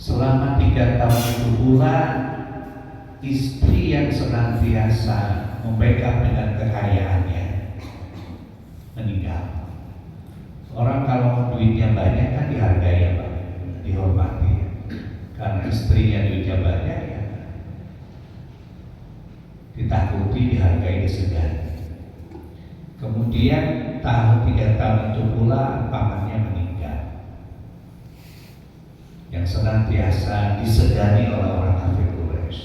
Selama 3 tahun 7 bulan, istri yang senantiasa membackup dengan kekayaannya meninggal. Orang kalau duitnya banyak kan dihargai ya Pak, dihormati. Karena istrinya duitnya banyak ya ditakuti, dihargai, disegani. Kemudian 3 tahun itu pula pamannya meninggal, yang senantiasa disegani oleh orang kafir Quraisy.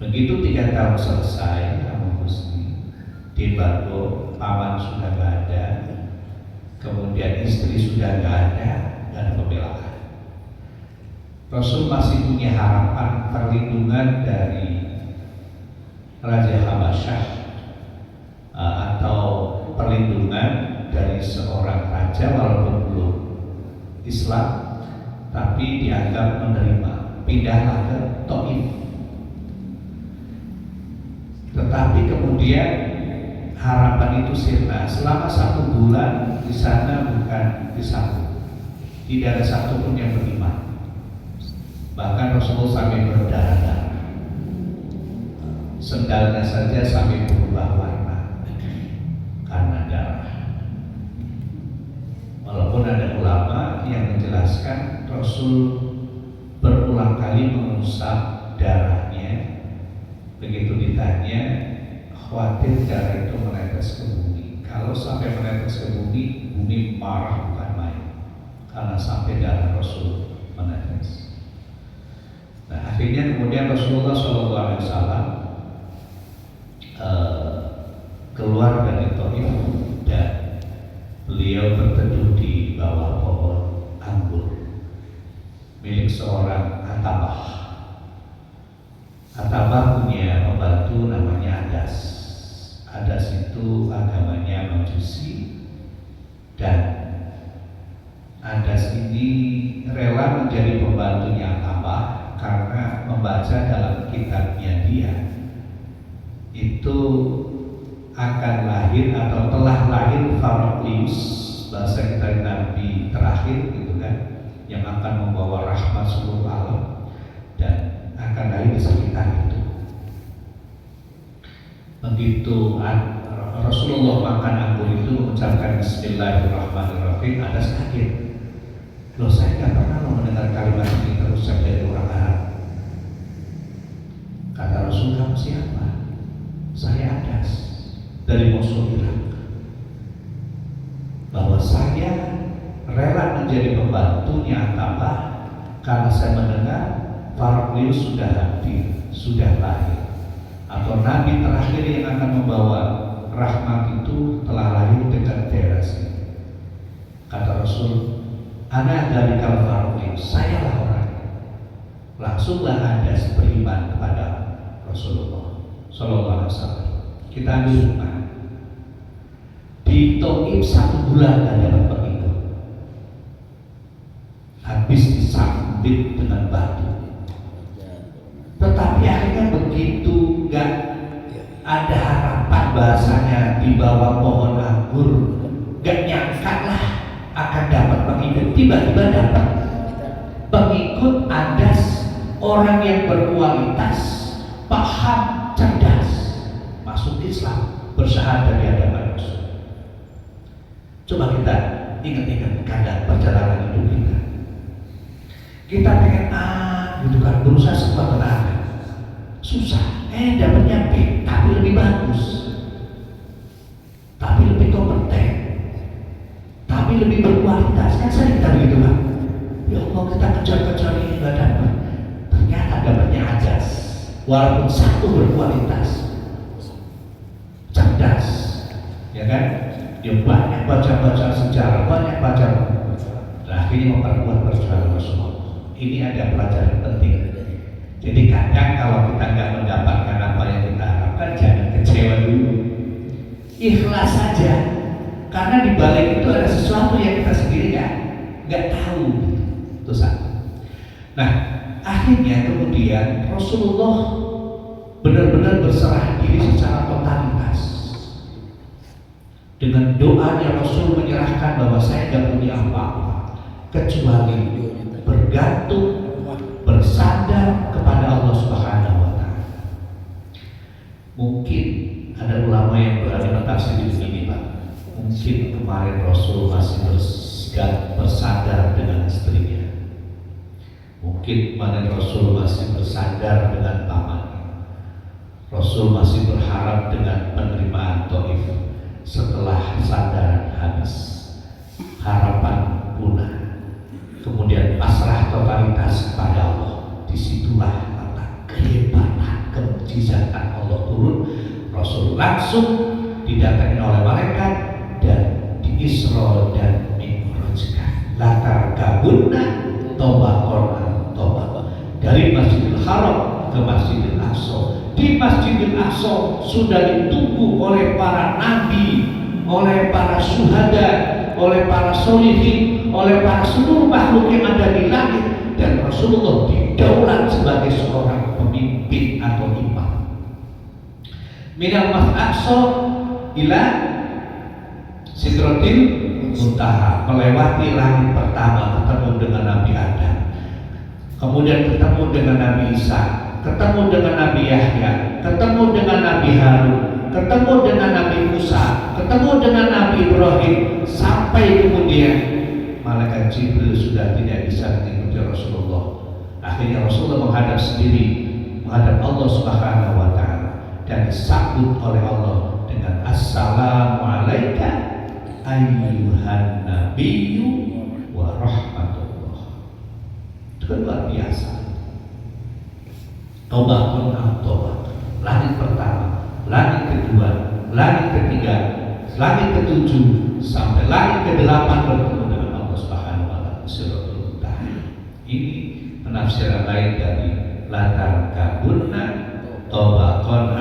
Begitu 3 tahun selesai, kamu Husni, diembargo, paman sudah gak ada, kemudian istri sudah gak ada pembelaan. Rasul masih punya harapan perlindungan dari Raja Habasyah atau perlindungan dari seorang raja walaupun belum Islam, tapi dianggap menerima, pindahlah ke Taif. Tetapi kemudian harapan itu sirna. Selama 1 bulan di sana bukan disambut, tidak ada satupun yang beriman. Bahkan Rasulullah sampai berdarah-darah, sendalnya saja sampai berubah warna karena darah. Walaupun ada ulama yang menjelaskan Rasul berulang kali mengusap darahnya. Begitu ditanya, khawatir darah itu menetes ke bumi. Kalau sampai menetes ke bumi, bumi marah bukan main, karena sampai darah Rasul menetes. Nah, akhirnya kemudian Rasulullah SAW keluar dari Taif dan beliau berteduh di bawah pohon anggur milik seorang Atabah. Atabah punya pembantu namanya Adas. Adas itu agamanya Majusi, dan Adas ini rela menjadi pembantunya Atabah karena membaca dalam kitabnya dia itu akan lahir atau telah lahir Faraklius, bahasa kita Nabi terakhir gitu kan, yang akan membawa rahmat seluruh alam dan akan lahir di sekitar itu. Begitu Rasulullah makan anggur itu mengucapkan Bismillahirrahmanirrahim, ada sakit. Loh, saya nggak pernah mendengar kalimat ini terusan dari orang Arab. Kata Rasul, kamu siapa? Saya Adas dari Mosul, Irak. Bahwa saya rela menjadi pembantunya Atabah karena saya mendengar Faraklius sudah hadir, sudah lahir, atau Nabi terakhir yang akan membawa rahmat itu telah lahir dekat daerah sini. Kata Rasul, ana dari Faraklius, saya lah orangnya. Langsunglah Adas beriman kepada Rasulullah Sallallahu Alaihi Wasallam. Kita ambil iman di Taif 1 bulan dan dapat pengikut, habis disambit dengan batu. Tetapi akhirnya begitu gak ada harapan, bahasanya di bawah pohon anggur, gak nyangka lah akan dapat pengikut. Tiba-tiba dapat pengikut Adas, orang yang berkualitas, paham, cerdas, masuk Islam, bersyahadat di hadapan Rasul. Coba kita ingat-ingat kadang perjalanan hidup kita. Kita pengen gitu kan, berusaha sekuat tenaga, susah, dapatnya B, tapi lebih bagus, tapi lebih kompeten, tapi lebih berkualitas. Kan sering kita begitu kan? Ya Allah, kita kejar-kejar ini nggak dapat, ternyata dapatnya Ajas. Walaupun satu berkualitas, cerdas, ya kan? Dia banyak baca-baca sejarah, banyak baca. Nah, akhirnya memperkuat perjuangan Rasulullah. Ini ada pelajaran penting. Jadi kadang kalau kita nggak mendapatkan apa yang kita harapkan, jangan kecewa dulu. Ikhlas saja, karena di balik itu ada sesuatu yang kita sendiri nggak tahu. Itu satu. Nah, akhirnya kemudian Rasulullah benar-benar berserah diri secara totalitas. Dengan doanya Rasul menyerahkan bahwa saya tidak punya apa-apa kecuali bergantung, bersandar kepada Allah Subhanahu wa Ta'ala. Mungkin ada ulama yang berargumentasi begini, Pak. Mungkin kemarin Rasul masih bersandar dengan istrinya. Mungkin kemarin Rasul masih bersandar dengan pamannya. Rasul masih berharap dengan penerimaan Taif. Setelah sandaran habis, harapan punah, kemudian pasrah totalitas kepada Allah. Disitulah letak kehebatan, kemujizatan Allah turun. Rasul langsung didatangi oleh malaikat dan di Isra dan Mi'rajkan. Latar kabunna tobakon tobak dari Masjidil Haram ke Masjidil Aqsa. Di Masjidil Aqsa sudah ditunggu oleh para nabi, oleh para syuhada, oleh para sholihin, oleh para seluruh makhluk yang ada di langit, dan Rasulullah didaulat sebagai seorang pemimpin atau imam. Minal Masjidil Aqsa ila Sidratil Muntaha, melewati langit pertama, ketemu dengan Nabi Adam, kemudian ketemu dengan Nabi Isa, ketemu dengan Nabi Yahya, ketemu dengan Nabi Harun, ketemu dengan Nabi Musa, ketemu dengan Nabi Ibrahim, sampai kemudian malaikat Jibril sudah tidak bisa mengikuti Rasulullah. Akhirnya Rasulullah menghadap sendiri, menghadap Allah Subhanahu wa Ta'ala, dan disambut oleh Allah dengan assalamu alayka ayyuhan nabiyyu wa rahmatullah. Itu kan luar biasa. Tobakun tobak, langit pertama, langit kedua, langit ketiga, langit ketujuh, sampai langit ke-8 bertemu dengan Allah Subhanahu wa Ta'ala. Suratul Muntaha. Ini penafsiran lain dari latar kabunna tobakon